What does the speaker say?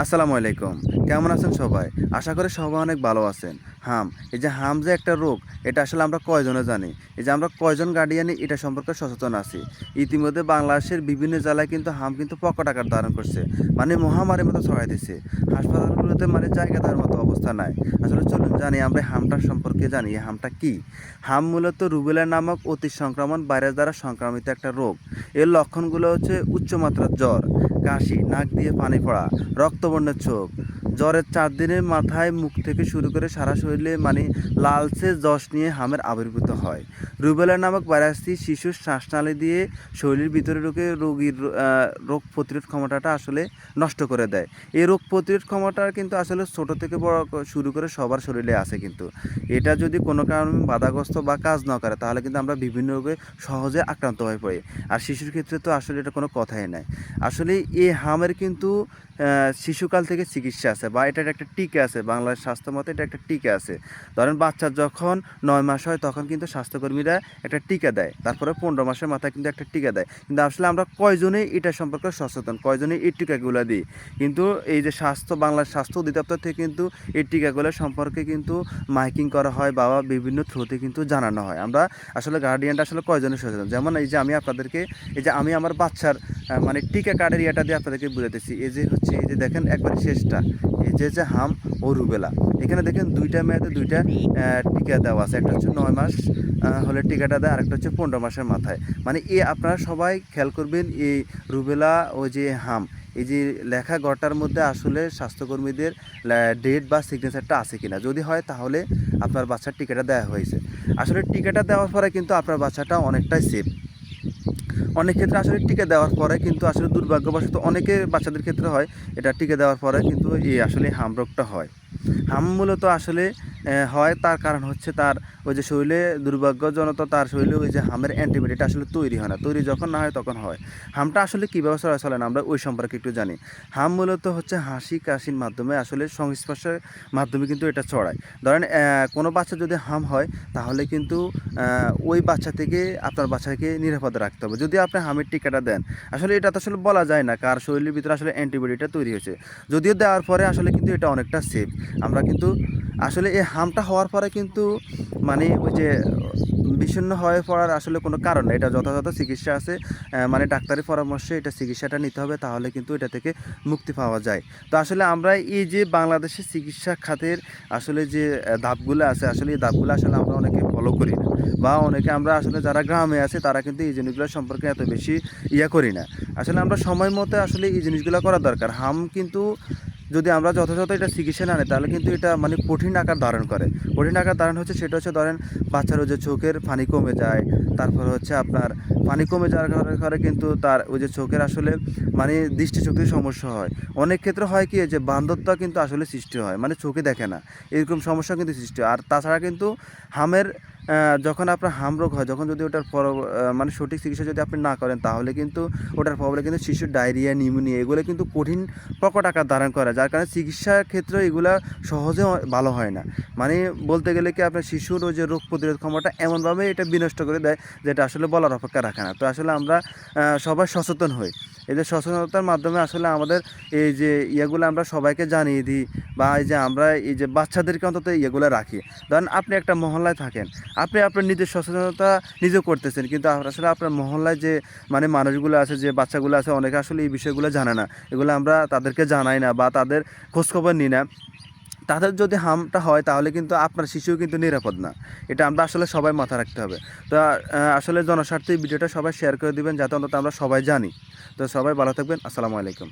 আসসালামু আলাইকুম। কেমন আছেন সবাই? আশা করি সবাই অনেক ভালো আছেন। এই যে হাম যে একটা রোগ, এটা আসলে আমরা কয়জনে জানি? এই যে আমরা কয়জন গার্ডিয়ানই এটা সম্পর্কে সচেতন আছি? ইতিমধ্যে বাংলাদেশের বিভিন্ন জেলায় কিন্তু হাম কিন্তু প্রকট আকার ধারণ করছে। মানে মহামারীর মতো ছড়াইতেছে। হাসপাতালগুলোতে মানে জায়গা দেওয়ার মতো অবস্থা নাই। আসলে চলুন জানি আমরা এই হামটার সম্পর্কে জানি। এই হামটা কি? হাম মূলত রুবেলা নামক অতি সংক্রামক ভাইরাস দ্বারা সংক্রামিত একটা রোগ। এর লক্ষণগুলো হচ্ছে উচ্চমাত্রার জ্বর, কাশি, নাক দিয়ে পানি পড়া, রক্তবর্ণের চোখ, জ্বরের 4 দিনের মাথায় মুখ থেকে শুরু করে সারা শরীরে মানে লালচে যশ নিয়ে হামের আবির্ভূত হয়। রুবেলা নামক ভাইরাসটি শিশুর শ্বাসনালী দিয়ে শরীরের ভিতরে ঢুকে রোগীর রোগ প্রতিরোধ ক্ষমতাটা আসলে নষ্ট করে দেয়। এই রোগ প্রতিরোধ ক্ষমতা কিন্তু আসলে ছোট থেকে বড় শুরু করে সবার শরীরে আছে কিন্তু। এটা যদি কোনো কারণে বাধাগ্রস্ত বা কাজ না করে তাহলে কিন্তু আমরা বিভিন্ন রোগে সহজে আক্রান্ত হয়ে পড়ি। আর শিশুর ক্ষেত্রে তো আসলে এটা কোনো কথাই নাই। আসলে এই হামের কিন্তু শিশুকাল থেকে চিকিৎসা আছে বা এটার একটা টিকা আছে। বাংলার স্বাস্থ্য মতে এটা একটা টিকা আছে। ধরেন বাচ্চার যখন 9 মাস হয় তখন কিন্তু স্বাস্থ্যকর্মীরা একটা টিকা দেয়। তারপরে 15 মাসের মাথায় কিন্তু একটা টিকা দেয়। কিন্তু আসলে আমরা কয়জনেই এটা সম্পর্কে সচেতন, কয়জনেই এই টিকাগুলো দিই। কিন্তু এই যে বাংলার স্বাস্থ্য অধিদপ্তর থেকে কিন্তু এই টিকাগুলো সম্পর্কে কিন্তু মাইকিং করা হয় বা বিভিন্ন থ্রুতে কিন্তু জানানো হয়। আমরা আসলে গার্ডিয়ানরা আসলে কয়জনে সচেতন। যেমন এই যে আমি আপনাদেরকে এই যে আমি আমার বাচ্চার মানে টিকা কার্ডের ইয়েটা দিয়ে আপনাদেরকে বুঝাইতেছি। এই যে হচ্ছে এই যে দেখেন একবারে শেষটা। এই যে হাম ও রুবেলা। এখানে দেখেন 2টা মেয়াদে 2টা টিকা দেওয়া আছে। একটা হচ্ছে 9 মাস হলে টিকাটা দেয়, আরেকটা হচ্ছে 15 মাসের মাথায়। মানে আপনারা সবাই খেয়াল করবেন এই রুবেলা ও যে হাম এই যে লেখা ঘরটার মধ্যে আসলে স্বাস্থ্যকর্মীদের ডেট বা সিগনেচারটা আছে কিনা। যদি হয় তাহলে আপনার বাচ্চার টিকাটা দেওয়া হয়েছে। আসলে টিকাটা দেওয়ার পরে কিন্তু আপনার বাচ্চাটা অনেকটাই সেফ। অনেক ক্ষেত্রে আসলে টিকা দেওয়ার পরে কিন্তু আসলে দুর্ভাগ্যবশত অনেকের বাচ্চাদের ক্ষেত্রে হয় এটা টিকা দেওয়ার পরে কিন্তু এই আসলে হাম রোগটা হয়। হাম মূলত আসলে হয় তার কারণ হচ্ছে তার ওই যে শরীরে দুর্ভাগ্যজনত তার শরীরে ওই যে হামের অ্যান্টিবডিটা আসলে তৈরি হয় না। তৈরি যখন না হয় তখন হয়। হামটা আসলে কীভাবে চলে না আমরা ওই সম্পর্কে একটু জানি। হাম মূলত হচ্ছে হাসি কাশির মাধ্যমে আসলে সংস্পর্শের মাধ্যমে কিন্তু এটা ছড়ায়। ধরেন কোনো বাচ্চা যদি হাম হয় তাহলে কিন্তু ওই বাচ্চা থেকে আপনার বাচ্চাকে নিরাপদে রাখতে হবে। যদি আপনি হামের টিকাটা দেন, আসলে এটা তো আসলে বলা যায় না কার শরীরের ভিতরে আসলে অ্যান্টিবডিটা তৈরি হয়েছে। যদিও দেওয়ার পরে আসলে কিন্তু এটা অনেকটা সেফ। আমরা কিন্তু আসলে এই হামটা হওয়ার পরে কিন্তু মানে ওই যে বিষণ্ণ হয়ে পড়ার আসলে কোনো কারণ নেই। এটা যথাযথ চিকিৎসা আছে। মানে ডাক্তারি পরামর্শে এটা চিকিৎসাটা নিতে হবে, তাহলে কিন্তু এটা থেকে মুক্তি পাওয়া যায়। তো আসলে আমরা এই যে বাংলাদেশের চিকিৎসা খাতের আসলে যে ধাপগুলো আছে, আসলে এই ধাপগুলো আসলে আমরা অনেকে ফলো করি না বা অনেকে আমরা আসলে যারা গ্রামে আছে তারা কিন্তু এই জিনিসগুলো সম্পর্কে এত বেশি করি না। আসলে আমরা সময় মতো আসলে এই জিনিসগুলো করা দরকার। হাম কিন্তু যদি আমরা যথাযথ এটা চিকিৎসা না নিই তাহলে কিন্তু এটা মানে কঠিন আকার ধারণ করে। কঠিন আকার ধারণ হচ্ছে সেটা হচ্ছে ধরেন বাচ্চার ওই যে চোখের পানি কমে যায়। তারপর হচ্ছে আপনার পানি কমে যাওয়ার কারণে কিন্তু তার ওই যে চোখের আসলে মানে দৃষ্টিশক্তির সমস্যা হয়। অনেক ক্ষেত্রে হয় কি যে বান্ধবতা কিন্তু আসলে সৃষ্টি হয়। মানে চোখে দেখে না। এরকম সমস্যা কিন্তু সৃষ্টি হয়। আর তাছাড়া কিন্তু হামের যখন আপনার হাম রোগ হয়, যখন যদি ওটার মানে সঠিক চিকিৎসা যদি আপনি না করেন তাহলে কিন্তু ওটার প্রবলেম কিন্তু শিশুর ডায়রিয়া, নিউমোনিয়া এগুলো কিন্তু কঠিন প্রকট আকার ধারণ করে। যার কারণে চিকিৎসার ক্ষেত্রে এগুলা সহজে ভালো হয় না। মানে বলতে গেলে কি আপনার শিশুর ওই যে রোগ প্রতিরোধ ক্ষমতা এমনভাবে এটা বিনষ্ট করে দেয় যেটা আসলে বলার অপেক্ষা রাখে না। তো আসলে আমরা সবাই সচেতন হই। এই যে সচেতনতার মাধ্যমে আসলে আমাদের এই যে ইয়েগুলো আমরা সবাইকে জানিয়ে দিই বা এই যে আমরা এই যে বাচ্চাদেরকে অন্তত ইয়েগুলো রাখি। ধরেন আপনি একটা মহল্লায় থাকেন, আপনি আপনার নিজের সচেতনতা নিজে করতেছেন, কিন্তু আসলে আপনার মহল্লায় যে মানে মানুষগুলো আছে, যে বাচ্চাগুলো আছে, অনেকে আসলে এই বিষয়গুলো জানে না। এগুলো আমরা তাদেরকে জানাই না বা তাদের খোঁজখবর নিই না। তাদের যদি হামটা হয় তাহলে কিন্তু আপনার শিশুও কিন্তু নিরাপদ না। এটা আমরা আসলে সবাই মাথায় রাখতে হবে। তো আসলে জনস্বার্থে এই ভিডিওটা সবাই শেয়ার করে দিবেন যাতে অন্তত আমরা সবাই জানি। তো সবাই ভালো থাকবেন। আসসালামু আলাইকুম।